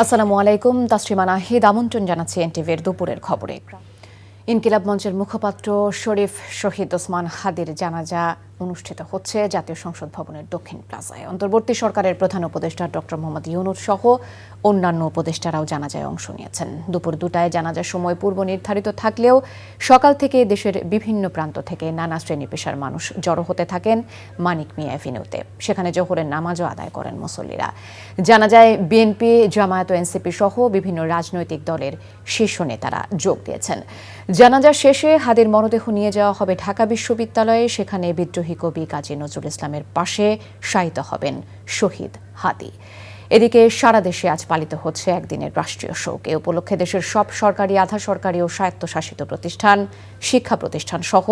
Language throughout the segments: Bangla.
আসসালামু আলাইকুম, তাসরিমা নাহিদ আমন্ত্রণ জানাচ্ছি এনটিভির দুপুরের খবরে। ইনকিলাব মঞ্চের মুখপাত্র শরীফ শহীদ ওসমান হাদির জানাজা অনুষ্ঠিত হচ্ছে জাতীয় সংসদ ভবনের দক্ষিণ প্লাজায়। অন্তর্বর্তী সরকারের প্রধান উপদেষ্টা ডক্টর মোহাম্মদ ইউনূস সহ অন্যান্য উপদেষ্টারাও জানাজায় অংশ নিয়েছেন। দুপুর 2টায় জানাজার সময় পূর্ব নির্ধারিত থাকলেও সকাল থেকে দেশের বিভিন্ন প্রান্ত থেকে নানা শ্রেণী পেশার মানুষ জড়ো হতে থাকেন মানিক মিয়া এভিনিউতে। সেখানে জোহরের নামাজও আদায় করেন মুসল্লিরা। জানাজায় বিএনপি, জামায়াত ও এনসিপি সহ বিভিন্ন রাজনৈতিক দলের শীর্ষ নেতারা যোগ দিয়েছেন। জানাজা শেষে হাদির মরদেহ নিয়ে যাওয়া হবে ঢাকা বিশ্ববিদ্যালয়ে। সেখানে বিদ্রোহী কবি কাজী নজরুল ইসলামের পাশে শায়িত হবেন শহীদ হাদি। এদিকে সারা দেশে আজ পালিত হচ্ছে একদিনের রাষ্ট্রীয় শোক। এ উপলক্ষে দেশের সব সরকারি, আধা সরকারি ও স্বায়ত্তশাসিত প্রতিষ্ঠান, শিক্ষা প্রতিষ্ঠান সহ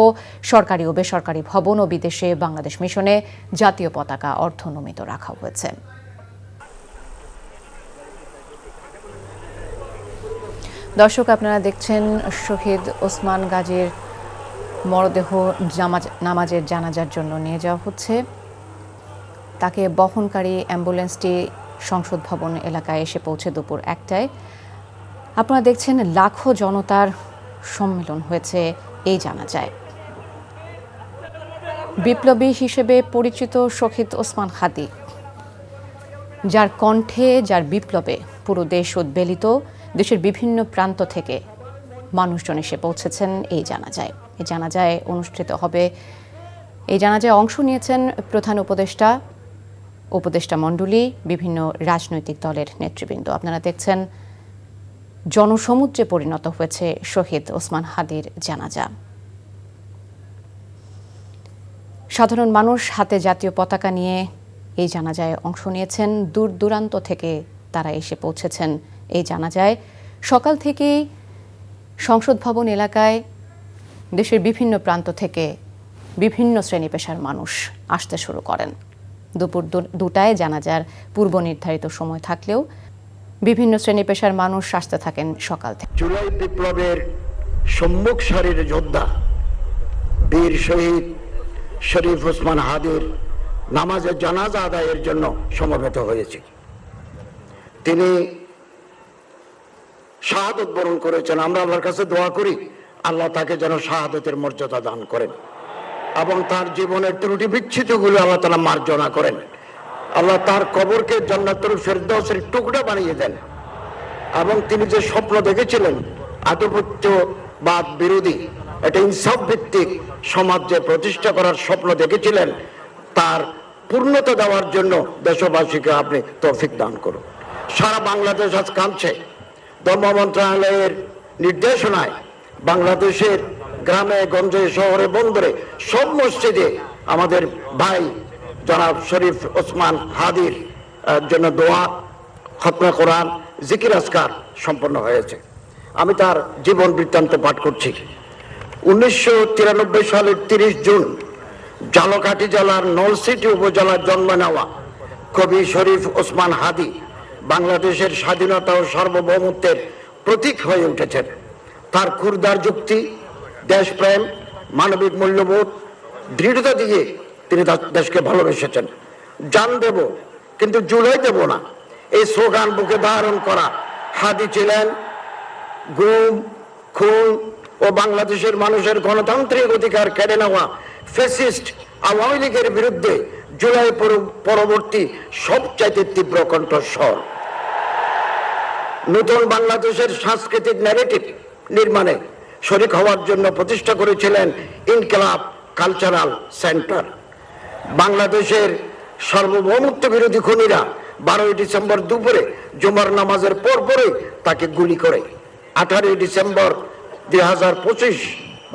সরকারি ও বেসরকারি ভবন ও বিদেশে বাংলাদেশ মিশনে জাতীয় পতাকা অর্ধনমিত রাখা হয়েছে। দর্শক, আপনারা দেখছেন শহীদ ওসমান গাজীর মরদেহ নামাজের জানাজার জন্য নিয়ে যাওয়া হচ্ছে। তাকে বহনকারী অ্যাম্বুলেন্সটি সংসদ ভবন এলাকায় এসে পৌঁছে দুপুর 1টায়। আপনারা দেখছেন লাখো জনতার সম্মেলন হয়েছে এই জানাজায়। বিপ্লবী হিসেবে পরিচিত শহীদ ওসমান হাদি, যার কণ্ঠে, যার বিপ্লবে পুরো দেশ উদ্বেলিত, দেশের বিভিন্ন প্রান্ত থেকে মানুষজন এসে পৌঁছেছেন এই জানাজায়। এই জানাজায় অনুষ্ঠিত হবে, এই জানাজায় অংশ নিয়েছেন প্রধান উপদেষ্টা মণ্ডলী, বিভিন্ন রাজনৈতিক দলের নেতৃবৃন্দ। আপনারা দেখছেন জনসমুদ্রে পরিণত হয়েছে শহীদ ওসমান হাদির জানাজা। সাধারণ মানুষ হাতে জাতীয় পতাকা নিয়ে এই জানাজায় অংশ নিয়েছেন। দূর দূরান্ত থেকে তারা এসে পৌঁছেছেন এই জানাজায়। সকাল থেকেই সংসদ ভবন এলাকায় দেশের বিভিন্ন প্রান্ত থেকে বিভিন্ন শ্রেণী পেশার মানুষ আসতে শুরু করেন। দুপুর 2টায় জানাজার পূর্ব নির্ধারিত সময় থাকলেও বিভিন্ন শ্রেণী পেশার মানুষ আসতে থাকেন সকাল থেকে। জুলাই বিপ্লবের সম্মুখ সারির যোদ্ধা বীর শহীদ শরীফ ওসমান হাদির নামাজের জানাজা আদায়ের জন্য সমবেত হয়েছে। তিনি শাহাদত বরণ করেছেন। আমরা আল্লাহর কাছে দোয়া করি আল্লাহ তাকে যেন শাহাদতের মর্যাদা দান করেন এবং তার জীবনের ত্রুটি বিচ্ছুতিগুলো আল্লাহ তাআলা মার্জনা করেন। আল্লাহ তার কবরকে জান্নাতুল ফেরদাউসের টুকরা বানিয়ে দেন এবং তিনি যে স্বপ্ন দেখেছিলেন আধিপত্যবাদ বিরোধী একটা ইনসাফ ভিত্তিক সমাজ যে প্রতিষ্ঠা করার স্বপ্ন দেখেছিলেন, তার পূর্ণতা দেওয়ার জন্য দেশবাসীকে আপনি তৌফিক দান করুন। সারা বাংলাদেশ আজ কাঁদছে। ধর্ম মন্ত্রণালয়ের নির্দেশনায় বাংলাদেশের গ্রামে গঞ্জে শহরে বন্দরে সব মসজিদে আমাদের ভাই জনাব শরীফ ওসমান হাদির জন্য দোয়া, খতমে কোরআন, জিকির আজকার সম্পন্ন হয়েছে। আমি তার জীবন বৃত্তান্ত পাঠ করছি। 1993 সালের 30 জুন ঝালকাঠি জেলার নলছিটি উপজেলার জন্ম নেওয়া কবি শরীফ ওসমান হাদি বাংলাদেশের স্বাধীনতা ও সার্বভৌমত্বের প্রতীক হয়ে উঠেছেন। তার ক্ষুরদার যুক্তি, দেশপ্রেম, মানবিক মূল্যবোধ, দৃঢ়তা দিয়ে তিনি দেশকে ভালোবেসেছেন। জান দেব কিন্তু জুলাই দেব না, এই স্লোগান বুকে ধারণ করা হাদি ছিলেন গুম, খুন ও বাংলাদেশের মানুষের গণতান্ত্রিক অধিকার কেড়ে নেওয়া ফ্যাসিস্ট আওয়ামী লীগের বিরুদ্ধে জুলাই পরবর্তী সবচাইতে তীব্র কণ্ঠস্বর। নতুন বাংলাদেশের সাংস্কৃতিক ন্যারেটিভ নির্মাণে শরীক হওয়ার জন্য প্রতিষ্ঠা করেছিলেন ইনকিলাব কালচারাল সেন্টার। বাংলাদেশের সার্বভৌমত্ব বিরোধী খুনিরা 12 ডিসেম্বর দুপুরে জুমার নামাজের পরপরই তাকে গুলি করে 18 ডিসেম্বর 2025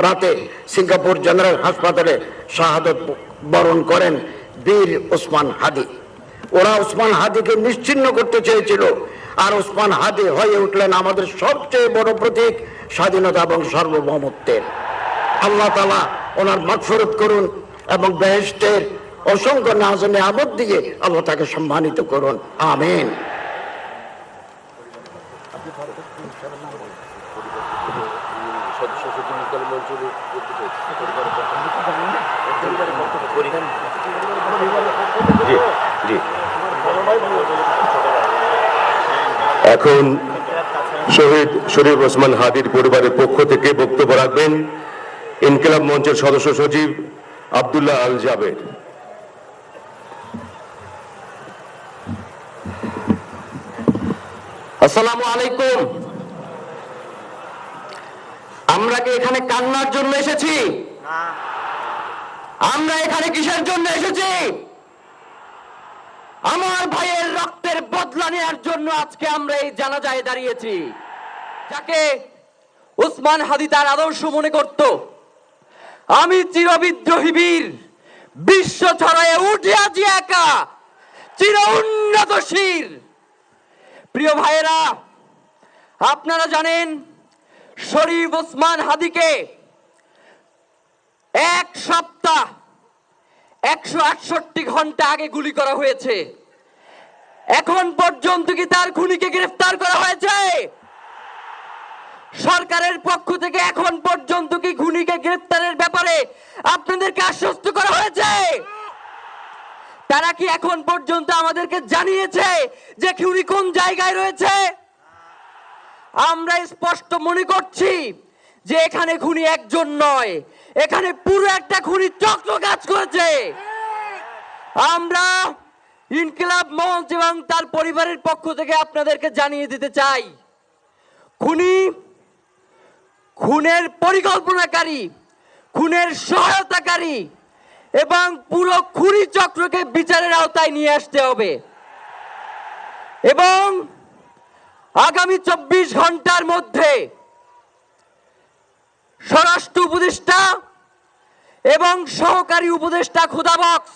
রাতে সিঙ্গাপুর জেনারেল হাসপাতালে শাহাদত বরণ করেন বীর ওসমান হাদি। ওরা ওসমান হাদিকে নিশ্চিহ্ন করতে চেয়েছিল, আর ওসমান হাদি হয়ে উঠলেন আমাদের সবচেয়ে বড় প্রতীক স্বাধীনতা এবং সার্বভৌমত্বের। আল্লাহ তাআলা ওনার মাগফিরাত করুন এবং বেহেশতের অসংখ্য নাজনে আমদ দিয়ে আল্লাহ তাকে সম্মানিত করুন, আমিন। এখন শহীদ শরীফ ওসমান হাদির পরিবারের পক্ষ থেকে বক্তব্য রাখবেন ইনকিলাব মঞ্চের সদস্য সচিব আব্দুল্লাহ আল জাবের। আসসালামু আলাইকুম। আমরা কি এখানে কান্নার জন্য এসেছি? আমরা এখানে কিসের জন্য এসেছি? আমার ভাইয়ের রক্তের বদলা নেওয়ার জন্য আজকে আমরা এই জানাজায় দাঁড়িয়েছি। যাকে ওসমান হাদি তার আদর্শ মনে করত, আমি চিরবিদ্রোহী বীর, বিশ্ব ছড়ায় উঠে আজি একা, চির উন্নত শির। প্রিয় ভাইয়েরা, আপনারা জানেন শরীফ ওসমান হাদিকে এক সপ্তাহ 168 ঘন্টা আগে গুলি করা হয়েছে। এখন পর্যন্ত কি তার খুনিকে গ্রেফতার করা হয়েছে? সরকারের পক্ষ থেকে এখন পর্যন্ত কি খুনিকে গ্রেফতারের ব্যাপারে আপনাদেরকে আশ্বস্ত করা হয়েছে? তারা কি এখন পর্যন্ত আমাদেরকে জানিয়েছে যে খুনি কোন জায়গায় রয়েছে? আমরা স্পষ্ট মনে করছি যে এখানে খুনি একজন নয়, এখানে পুরো একটা খুনি চক্র কাজ করেছে। আমরা ইনকিলাব মঞ্চ এবং তার পরিবারের পক্ষ থেকে আপনাদেরকে জানিয়ে দিতে চাই, খুনি, খুনের পরিকল্পনাকারী, খুনের সহায়তাকারী এবং পুরো খুনি চক্রকে বিচারের আওতায় নিয়ে আসতে হবে। এবং আগামী 24 ঘন্টার মধ্যে স্বরাষ্ট্র উপদেষ্টা এবং সহকারী উপদেষ্টা খোদাবক্স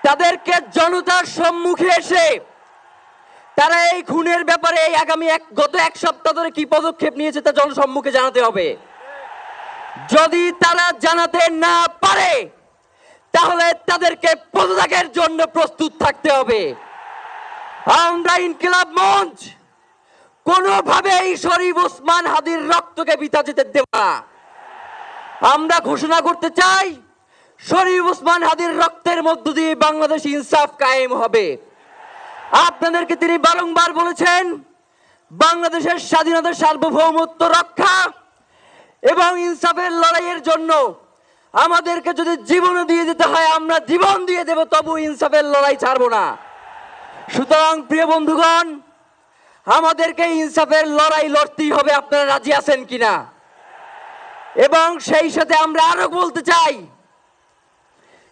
তাদেরকে জনতার সম্মুখে এসে তারা এই খুনের ব্যাপারে গত এক সপ্তাহ ধরে কি পদক্ষেপ নিয়েছে তা জনসম্মুখে জানাতে হবে। যদি তারা জানাতে না পারে তাহলে তাদেরকে পদত্যাগের জন্য প্রস্তুত থাকতে হবে। আমরা ইনকিলাব মঞ্চ কোনোভাবে এই শরীফ ওসমান হাদির রক্তকে বৃথা যেতে দেব না। আমরা ঘোষণা করতে চাই, শরীফ ওসমান হাদির রক্তের মধ্য দিয়ে বাংলাদেশ ইনসাফ কায়েম হবে। আপনাদেরকে তিনি বারংবার বলেছেন, বাংলাদেশের স্বাধীনতা, সার্বভৌমত্ব রক্ষা এবং ইনসাফের লড়াইয়ের জন্য আমাদেরকে যদি জীবন দিয়ে দিতে হয় আমরা জীবন দিয়ে দেব, তবু ইনসাফের লড়াই ছাড়বো না। সুতরাং প্রিয় বন্ধুগণ, আমাদেরকে ইনসাফের লড়াই লড়তেই হবে। আপনারা রাজি আছেন কিনা? এবং সেই সাথে আমরা আরো বলতে চাই,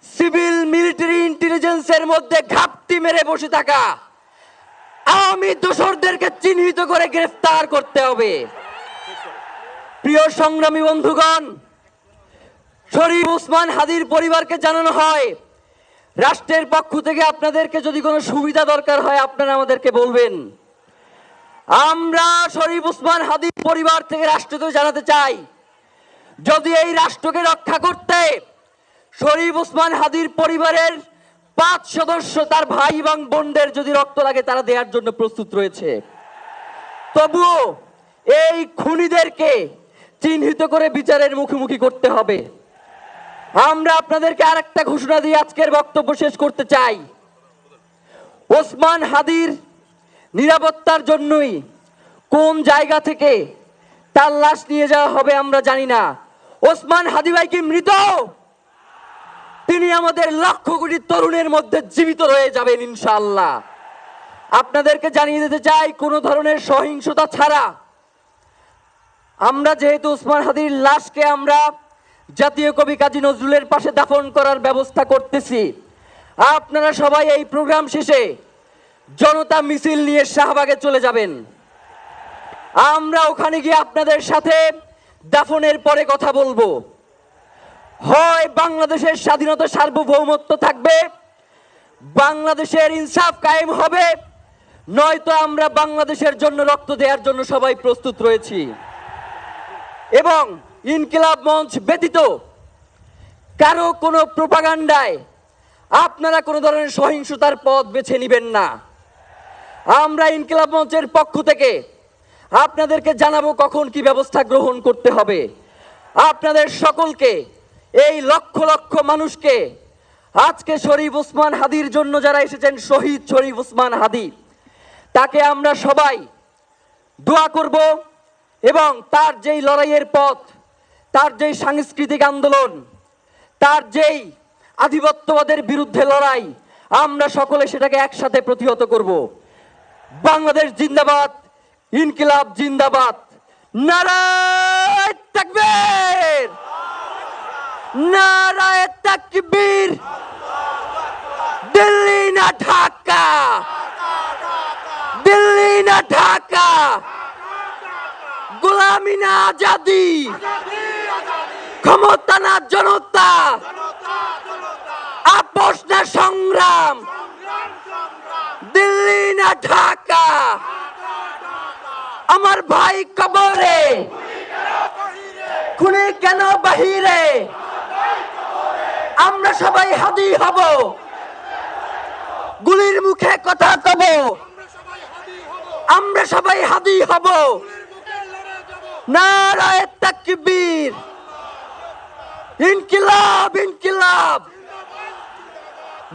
সিভিল মিলিটারি ইন্টেলিজেন্সের মধ্যে ঘাপটি মেরে বসে থাকা আওয়ামী দোসরদেরকে চিহ্নিত করে গ্রেফতার করতে হবে। প্রিয় সংগ্রামী বন্ধুগণ, শরীফ ওসমান হাদির পরিবারকে জানানো হয়, রাষ্ট্রের পক্ষ থেকে আপনাদেরকে যদি কোনো সুবিধা দরকার হয় আপনারা আমাদেরকে বলবেন। আমরা শরীফ ওসমান হাদির পরিবার থেকে রাষ্ট্রকে জানাতে চাই, যদি এই রাষ্ট্রকে রক্ষা করতে শরীফ ওসমান হাদির পরিবারের 5 সদস্য, তার ভাই এবং বোনদের যদি রক্ত লাগে তারা দেওয়ার জন্য প্রস্তুত রয়েছে, তবুও এই খুনিদেরকে চিহ্নিত করে বিচারের মুখোমুখি করতে হবে। আমরা আপনাদেরকে আরেকটা ঘোষণা দিয়ে আজকের বক্তব্য শেষ করতে চাই, ওসমান হাদির নিরাপত্তার জন্যই কোন জায়গা থেকে তার লাশ নিয়ে যাওয়া হবে আমরা জানি না। ওসমান হাদি ভাই কি মৃত? তিনি আমাদের লক্ষ কোটি তরুণের মধ্যে জীবিত রয়ে যাবেন ইনশাআল্লাহ। আপনাদেরকে জানিয়ে দিতে চাই, কোনো ধরনের সহিংসতা ছাড়া আমরা যেহেতু ওসমান হাদির লাশকে আমরা জাতীয় কবি কাজী নজরুলের পাশে দাফন করার ব্যবস্থা করতেছি, আপনারা সবাই এই প্রোগ্রাম শেষে জনতা মিছিল নিয়ে শাহবাগে চলে যাবেন। আমরা ওখানে গিয়ে আপনাদের সাথে দাফনের পরে কথা বলবো। হয় বাংলাদেশের স্বাধীনতা, সার্বভৌমত্ব থাকবে, বাংলাদেশের ইনসাফ কায়েম হবে, নয়তো আমরা বাংলাদেশের জন্য রক্ত দেওয়ার জন্য সবাই প্রস্তুত রয়েছি। এবং ইনকিলাব মঞ্চ ব্যতীত কারো কোনো প্রোপাগান্ডায় আপনারা কোনো ধরনের সহিংসতার পথ বেছে নেবেন না। আমরা ইনকিলাব মঞ্চের পক্ষ থেকে আপনাদেরকে জানাবো কখন কি ব্যবস্থা গ্রহণ করতে হবে। আপনাদের সকলকে, এই লক্ষ লক্ষ মানুষকে, আজকে শরীফ ওসমান হাদির জন্য যারা এসেছেন, শহীদ শরীফ ওসমান হাদি, তাকে আমরা সবাই দোয়া করব এবং তার যেই লড়াইয়ের পথ, তার যেই সাংস্কৃতিক আন্দোলন, তার যেই আধিপত্যবাদের বিরুদ্ধে লড়াই, আমরা সকলে সেটাকে একসাথে প্রতিহত করব। বাংলাদেশ জিন্দাবাদ, ইনকিলাব জিন্দাবাদ, নারায়ে তাকবীর, নারায়ে তাকবীর। দিল্লি না ঢাকা, দিল্লি না ঢাকা, গোলামি না আজাদি, ক্ষমতা না জনতা, আপোষ না সংগ্রাম, দিল্লি না ঢাকা। আমার ভাই কবরে, খুনি কেন বাহিরে, আমরা সবাই হাদি হব, গুলির মুখে কথা কব, আমরা সবাই হাদি হব। নারায়ে তাকবীর, ইনকিলাব ইনকিলাব,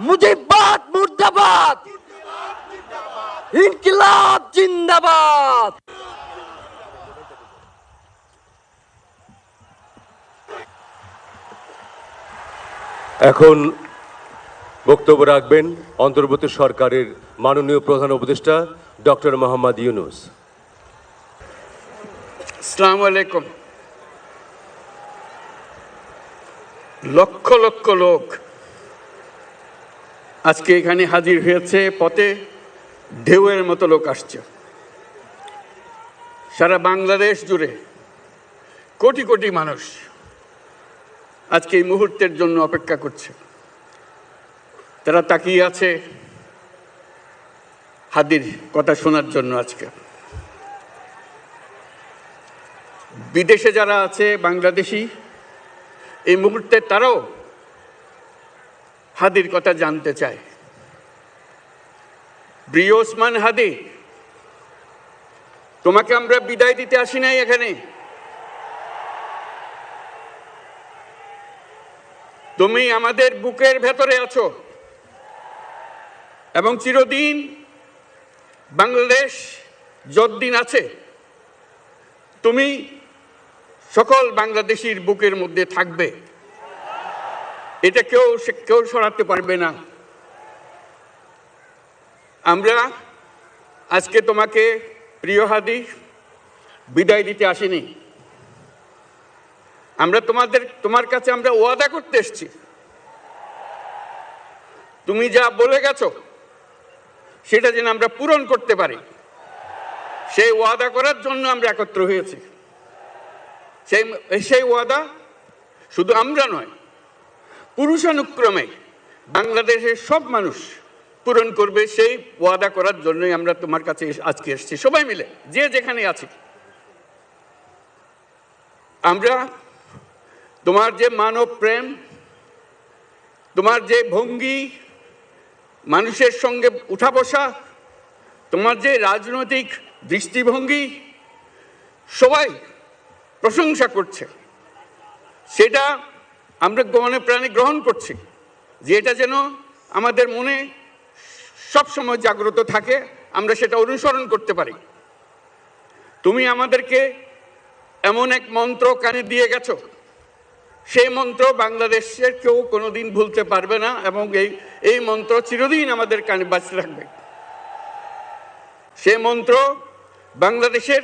মুজিববাদ মুর্দাবাদ, ইনকিলাব জিন্দাবাদ। এখন বক্তব্য রাখবেন অন্তর্বর্তী সরকারের মাননীয় প্রধান উপদেষ্টা ডক্টর মোহাম্মদ ইউনূস। আসসালামু আলাইকুম। লক্ষ লক্ষ লোক আজকে এখানে হাজির হয়েছে, পথে ঢেউয়ের মতো লোক আসছে। সারা বাংলাদেশ জুড়ে কোটি কোটি মানুষ আজকে এই মুহূর্তের জন্য অপেক্ষা করছে। তারা তাকিয়ে আছে হাদির কথা শোনার জন্য। আজকে বিদেশে যারা আছে বাংলাদেশি, এই মুহূর্তে তারাও হাদির কথা জানতে চায়। প্রিয় ওসমান হাদি, তোমাকে আমরা বিদায় দিতে আসি নাই এখানে। তুমি আমাদের বুকের ভেতরে আছো এবং চিরদিন বাংলাদেশ যতদিন আছে তুমি সকল বাংলাদেশির বুকের মধ্যে থাকবে। এটা কেউ সরাতে পারবে না। আমরা আজকে তোমাকে প্রিয় হাদি বিদায় দিতে আসিনি। আমরা তোমার কাছে আমরা ওয়াদা করতে এসেছি। তুমি যা বলে গেছো সেটা যেন আমরা পূরণ করতে পারি, সেই ওয়াদা করার জন্য আমরা একত্র হয়েছি। সেই ওয়াদা শুধু আমরা নয়, পুরুষানুক্রমে বাংলাদেশের সব মানুষ পূরণ করবে। সেই ওয়াদা করার জন্যই আমরা তোমার কাছে আজকে এসেছি, সবাই মিলে যে যেখানে আছি। আমরা তোমার যে মানব প্রেম, তোমার যে ভঙ্গি, মানুষের সঙ্গে উঠা বসা, তোমার যে রাজনৈতিক দৃষ্টিভঙ্গি, সবাই প্রশংসা করছে। সেটা আমরা মনে প্রাণে গ্রহণ করছি, যে এটা যেন আমাদের মনে সবসময় জাগ্রত থাকে, আমরা সেটা অনুসরণ করতে পারি। তুমি আমাদেরকে এমন এক মন্ত্র কানে দিয়ে গেছো, সেই মন্ত্র বাংলাদেশের কেউ কোনোদিন ভুলতে পারবে না এবং এই মন্ত্র চিরদিন আমাদের কানে বাঁচতে থাকবে। সেই মন্ত্র বাংলাদেশের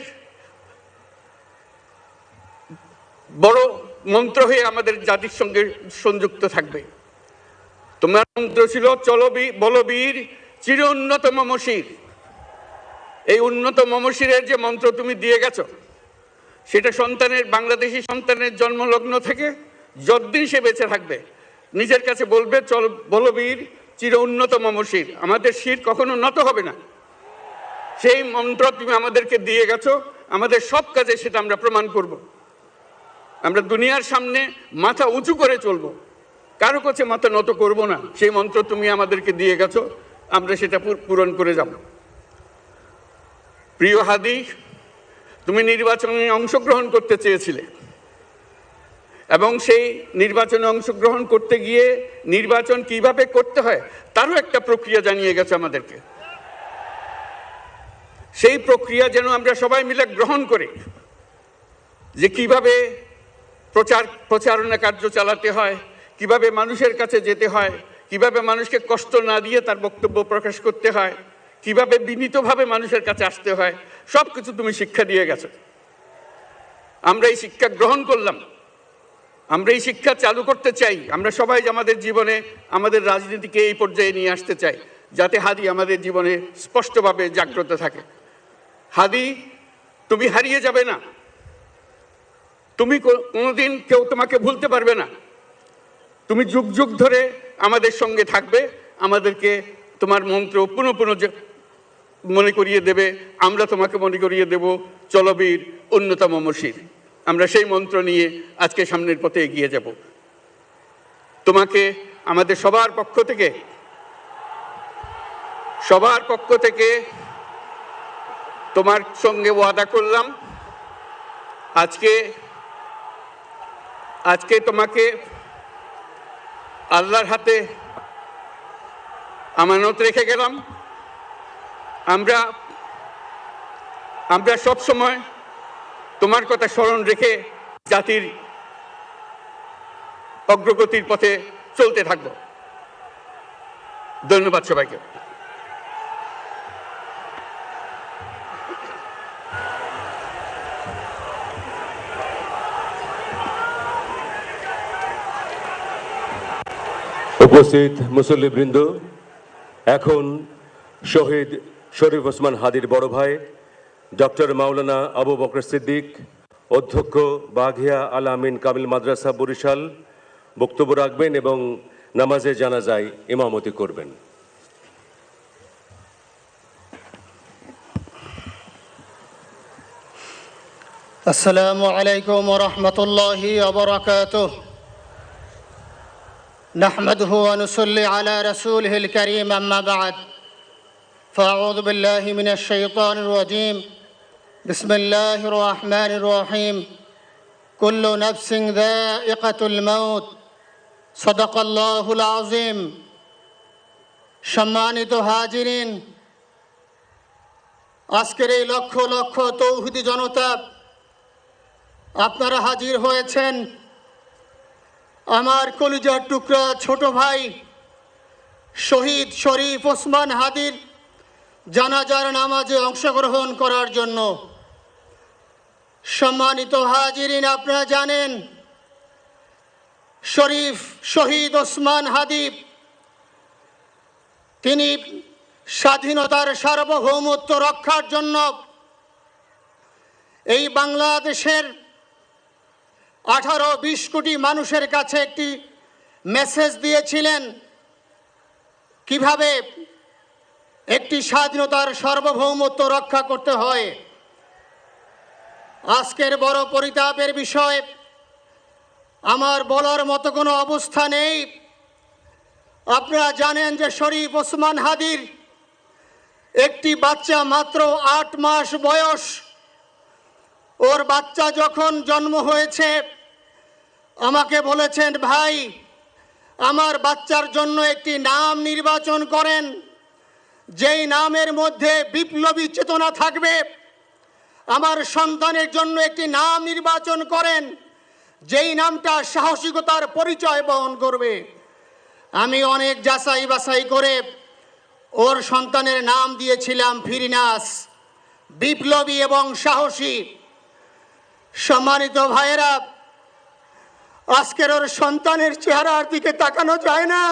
বড় মন্ত্র হয়ে আমাদের জাতির সঙ্গে সংযুক্ত থাকবে। তোমার মন্ত্র ছিল চলো বলবীর চির উন্নত মমশির। এই উন্নত মমশিরের যে মন্ত্র তুমি দিয়ে গেছো, সেটা বাংলাদেশি সন্তানের জন্মলগ্ন থেকে যতদিন সে বেঁচে থাকবে নিজের কাছে বলবে চল বলবীর চির উন্নত মমশির, আমাদের শির কখনো নত হবে না। সেই মন্ত্র তুমি আমাদেরকে দিয়ে গেছো, আমাদের সব কাজে সেটা আমরা প্রমাণ করব। আমরা দুনিয়ার সামনে মাথা উঁচু করে চলবো, কারো কাছে মাথা নত করব না। সেই মন্ত্র তুমি আমাদেরকে দিয়ে গেছো, আমরা সেটা পূরণ করে যাব। প্রিয় হাদি, তুমি নির্বাচনে অংশগ্রহণ করতে চেয়েছিলে এবং সেই নির্বাচনে অংশগ্রহণ করতে গিয়ে নির্বাচন কিভাবে করতে হয় তারও একটা প্রক্রিয়া জানিয়ে গেছে আমাদেরকে। সেই প্রক্রিয়া যেন আমরা সবাই মিলে গ্রহণ করে, যে কিভাবে প্রচারণা কার্য চালাতে হয়, কিভাবে মানুষের কাছে যেতে হয়, কিভাবে মানুষকে কষ্ট না দিয়ে তার বক্তব্য প্রকাশ করতে হয়, কিভাবে বিনীতভাবে মানুষের কাছে আসতে হয়, সব কিছু তুমি শিক্ষা দিয়ে গেছো। আমরা এই শিক্ষা গ্রহণ করলাম, আমরা এই শিক্ষা চালু করতে চাই। আমরা সবাই আমাদের জীবনে আমাদের রাজনীতিকে এই পর্যায়ে নিয়ে আসতে চাই, যাতে হাদি আমাদের জীবনে স্পষ্টভাবে জাগ্রত থাকে। হাদি, তুমি হারিয়ে যাবে না, তুমি কোনোদিন কেউ তোমাকে ভুলতে পারবে না। তুমি যুগ যুগ ধরে আমাদের সঙ্গে থাকবে, আমাদেরকে তোমার মন্ত্র পুনঃ পুনঃ মনে করিয়ে দেবে, আমরা তোমাকে মনে করিয়ে দেব চলো বীর অন্যতম মশির। আমরা সেই মন্ত্র নিয়ে আজকে সামনের পথে এগিয়ে যাব। তোমাকে আমাদের সবার পক্ষ থেকে তোমার সঙ্গে ওয়াদা করলাম, আজকে তোমাকে আল্লাহর হাতে আমানত রেখে গেলাম। আমরা সব সময় তোমার কথা স্মরণ রেখে জাতির অগ্রগতির পথে চলতে থাকব। ধন্যবাদ সবাইকে। উপস্থিত মুসল্লিবৃন্দ, এখন শহীদ শরীফ ওসমান হাদির বড় ভাই ডক্টর মাওলানা আবু বকর সিদ্দিক, অধ্যক্ষ বাঘিয়া আল আমিন কামিল মাদ্রাসা বরিশাল বক্তব্য রাখবেন এবং নামাজে জানাজায় ইমামতি করবেন। আসসালামু আলাইকুম ওয়া রাহমাতুল্লাহি ওয়া বারাকাতুহু। نحمده ونصلي على رسوله الكريم أما بعد فأعوذ بالله من الشيطان الرجيم بسم الله الرحمن الرحيم كل نفس ذائقة الموت صدق الله العظيم। সম্মানিত হাজিরিন, আজকের এই লক্ষ লক্ষ তৌহিদি জনতা, আপনারা হাজির হয়েছেন আমার কলিজার টুকরা ছোট ভাই শহীদ শরীফ ওসমান হাদির জানাজার নামাজে অংশগ্রহণ করার জন্য। সম্মানিত হাজিরিন, আপনারা জানেন শহীদ ওসমান হাদি তিনি স্বাধীনতার সার্বভৌমত্ব রক্ষার জন্য এই বাংলাদেশের 18-20 কোটি মানুষের কাছে একটি মেসেজ দিয়েছিলেন, কিভাবে একটি স্বাধীনতার সার্বভৌমত্ব রক্ষা করতে হয়। আজকের বড় পরিতাপের বিষয়, আমার বলার মতো কোনো অবস্থা নেই। আপনারা জানেন যে শরীফ ওসমান হাদির একটি বাচ্চা মাত্র 8 মাস বয়স। ওর বাচ্চা যখন জন্ম হয়েছে আমাকে বলেছেন, ভাই আমার বাচ্চার জন্য একটি নাম নির্বাচন করেন, যেই নামের মধ্যে বিপ্লবী চেতনা থাকবে। আমার সন্তানের জন্য একটি নাম নির্বাচন করেন, যেই নামটা সাহসিকতার পরিচয় বহন করবে। আমি অনেক যাচাই বাছাই করে ওর সন্তানের নাম দিয়েছিলাম ফিরিনাস, বিপ্লবী এবং সাহসী। সম্মানিত ভাইয়েরা, আজকের ওর সন্তানের চেহারার দিকে তাকানো যায় না।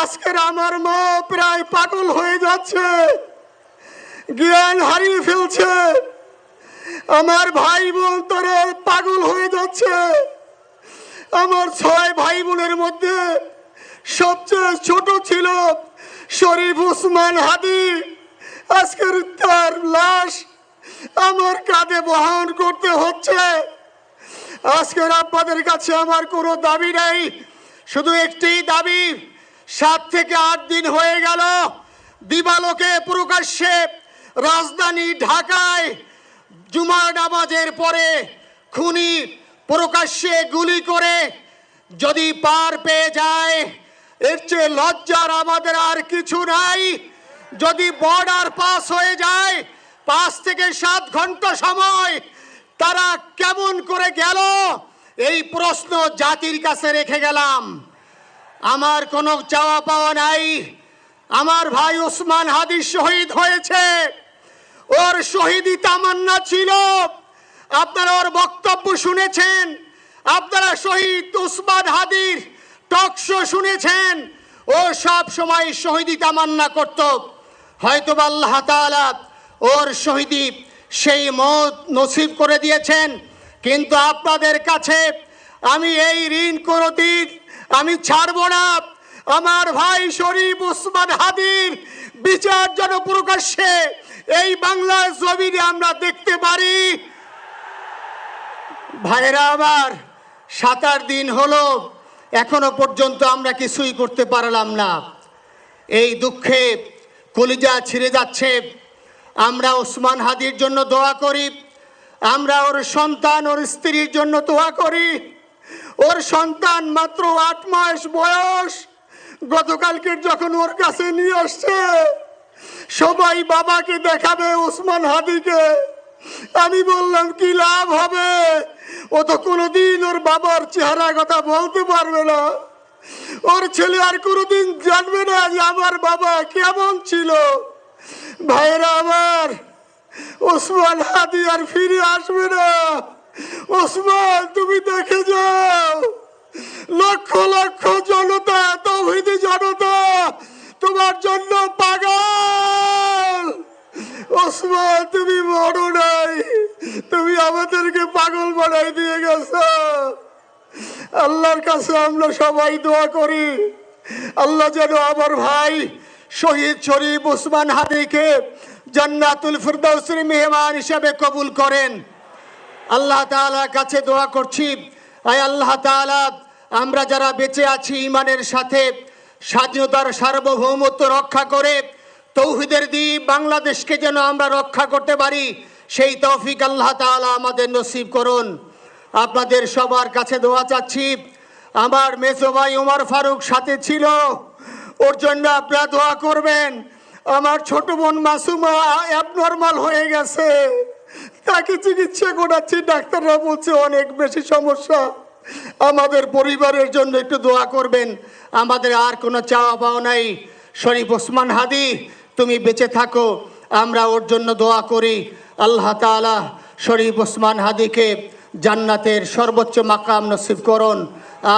আজকের আমার মা প্রায় পাগল হয়ে যাচ্ছে, জ্ঞান হারিয়ে ফেলছে। আমার ভাই বোন তারা পাগল হয়ে যাচ্ছে। আমার 6 ভাই বোনের মধ্যে সবচেয়ে ছোট ছিল শরীফ ওসমান হাদি। আজকের তার লাশ আমার কাঁধে বহন করতে হচ্ছে। আজকের আপনাদের কাছে আমার কোনো দাবি নাই, শুধু একটি দাবি। 7 থেকে 8 দিন হয়ে গেল দিবালোকে প্রকাশ্যে রাজধানী ঢাকায় জুমার নামাজের পরে খুনি প্রকাশ্যে গুলি করে যদি পার পেয়ে যায়, এর চেয়ে লজ্জার আমাদের আর কিছু নাই। যদি বর্ডার পাস হয়ে যায় 5 থেকে 7 ঘন্টা সময় তারা কেমন করে গেল, এই প্রশ্ন জাতির কাছে রেখে গেলাম। আমার কোনো চাওয়া পাওয়া নাই। আমার ভাই ওসমান হাদি শহীদ হয়েছে, ওর শহীদি তামান্না ছিল। আপনারা ওর বক্তব্য শুনেছেন, আপনারা শহীদ ওসমান হাদির টক শো শুনেছেন। ও সব সময় শহীদি তামান্না করত। হয়তো আল্লাহ তাআলা ওর শহীদি সেই মত নসিব করে দিয়েছেন। কিন্তু আপনাদের কাছে আমি এই ঋণ কোনদিন আমি ছাড়ব না। আমার ভাই শরীফ ওসমান হাদির বিচার যেন প্রকাশ্যে এই বাংলার জমিনে আমরা দেখতে পারি। ভাইরা আমার, 7-8 দিন হলো, এখনো পর্যন্ত আমরা কিছুই করতে পারলাম না। এই দুঃখে কলিজা ছিঁড়ে যাচ্ছে। আমরা ওসমান হাদির জন্য দোয়া করি, আমরা ওর সন্তান ওর স্ত্রীর জন্য দোয়া করি। ওর সন্তান মাত্র 8 মাস বয়স। গতকালকে যখন ওর কাছে নিয়ে আসছে, সবাই বাবাকে দেখাবে ওসমান হাদিকে। আমি বললাম কি লাভ হবে, ও তো কোনোদিন ওর বাবার চেহারা কথা বলতে পারবে না। ওর ছেলে আর কোনোদিন জানবে না যে আমার বাবা কেমন ছিল। ভাইরা আমার, ওসমান হাদি আর ফিরে আসবে না। ওসমান, তুমি দেখে যাও, লক্ষ লক্ষ জনতা, তৌহিদি জনতা তোমার জন্য পাগল। ওসমান, তুমি বড় নাই, তুমি আমাদেরকে পাগল বানাই দিয়ে গেছো। আল্লাহর কাছে আমরা সবাই দোয়া করি, আল্লাহ যেন আমার ভাই শহীদ শরীফ ওসমান হাদিকে জান্নাতুল ফিরদাউসের মেহমান হিসেবে কবুল করেন। আল্লাহ তাআলার কাছে দোয়া করছি, আয় আল্লাহ তাআলা, আমরা যারা বেঁচে আছি ঈমানের সাথে স্বাধীনতার সার্বভৌমত্ব রক্ষা করে তৌহিদের দ্বীপ বাংলাদেশকে যেন আমরা রক্ষা করতে পারি, সেই তৌফিক আল্লাহ তাআলা আমাদের নসিব করুন। আপনাদের সবার কাছে দোয়া চাচ্ছি। আমার মেজো ভাই ওমর ফারুক সাথে ছিল, ওর জন্য আপনারা দোয়া করবেন। আমার ছোট বোন মাসুমা অ্যাবনর্মাল হয়ে গেছে, তাকে চিকিৎসা করাচ্ছি, ডাক্তাররা বলছে অনেক বেশি সমস্যা। আমাদের পরিবারের জন্য একটু দোয়া করবেন। আমাদের আর কোনো চাওয়া পাওয়া নাই। শরীফ ওসমান হাদি, তুমি বেঁচে থাকো, আমরা ওর জন্য দোয়া করি। আল্লাহ তাআলা শরীফ ওসমান হাদিকে জান্নাতের সর্বোচ্চ মাকাম নসিব করুন,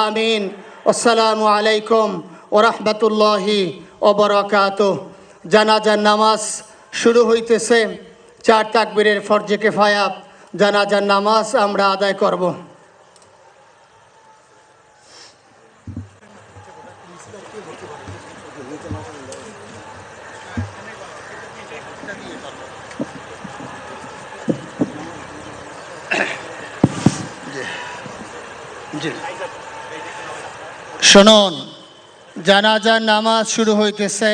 আমিন। আসসালামু আলাইকুম ওয়া রাহমাতুল্লাহি ওয়া বারাকাতুহু। জানাজার নামাজ শুরু হইতেছে। 4 তাকবীরের ফরজে কিফায়া জানাজার নামাজ আমরা আদায় করব। শুনুন, জানাজার নামাজ শুরু হইতেছে।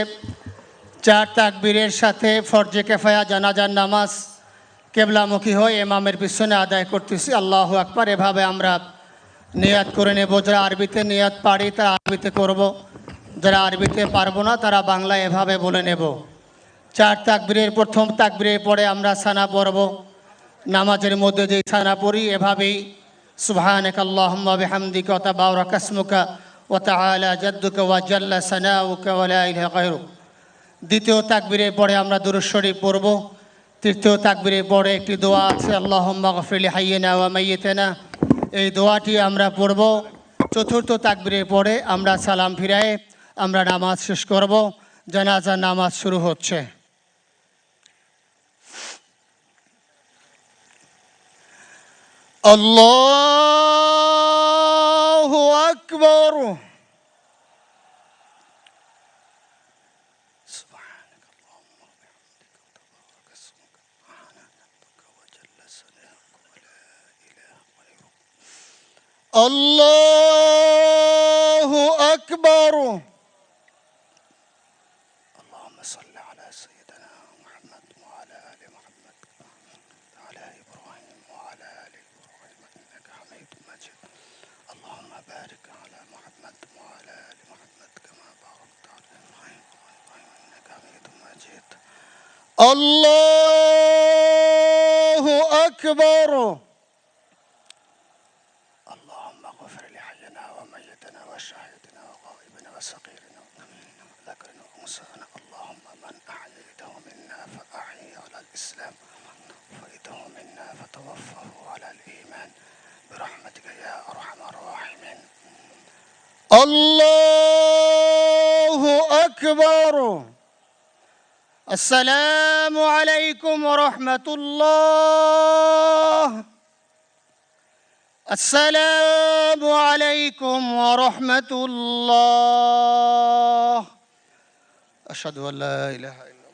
4 তাকবীরের সাথে ফরজে কিফায়া জানাজার নামাজ কেবলামুখী হয়ে ইমামের পিছনে আদায় করতেছি। আল্লাহু আকবার। এভাবে আমরা নিয়াত করে নেব। যারা আরবিতে নিয়াত পারি তারা আরবিতে করব, যারা আরবিতে পারবো না তারা বাংলায় এভাবে বলে নেব। 4 তাকবীরের প্রথম তাকবীরের পরে আমরা সানা পড়ব। নামাজের মধ্যে যে সানা পড়ি এভাবেই সুবহানাকা আল্লাহুম্মা বিহামদিকা ওয়া তাবারাকা ইসমুকা ওয়া তাআলা জাদ্দুকা ওয়া জাল্লা সানাউকা ওয়া লা ইলাহা গায়রুক। দ্বিতীয় তাকবীরের পরে আমরা দুরূদ শরীফ পড়ব। তৃতীয় তাকবীরের পরে একটি দোয়া আছে, আল্লাহুম্মা গফির লিহাইয়িনা ওয়া মাইয়িতিনা, এই দোয়াটি আমরা পড়ব। চতুর্থ তাকবীরের পরে আমরা সালাম ফিরায়ে আমরা নামাজ শেষ করব। জানাজার নামাজ শুরু হচ্ছে। আল্লাহু আকবার। আল্লাহু আকবার। اللهم صل على سيدنا محمد وعلى آل محمد وعلى إبراهيم وعلى آل إبراهيم إنك حميد مجيد. اللهم بارك على محمد وعلى آل محمد كما باركت على إبراهيم إنك حميد مجيد. الله أكبر. اللهم اغفر لحينا وميتنا وشاهدنا وغائبنا وصغيرنا ذكرنا وانثانا. اللهم من أحييته منا فأحيه على الإسلام ومن توفيته منا فتوفه على الإيمان برحمتك يا أرحم الراحمين. الله أكبر. السلام عليكم ورحمة الله. السلام عليكم ورحمة الله. أشهد أن لا إله إلا الله.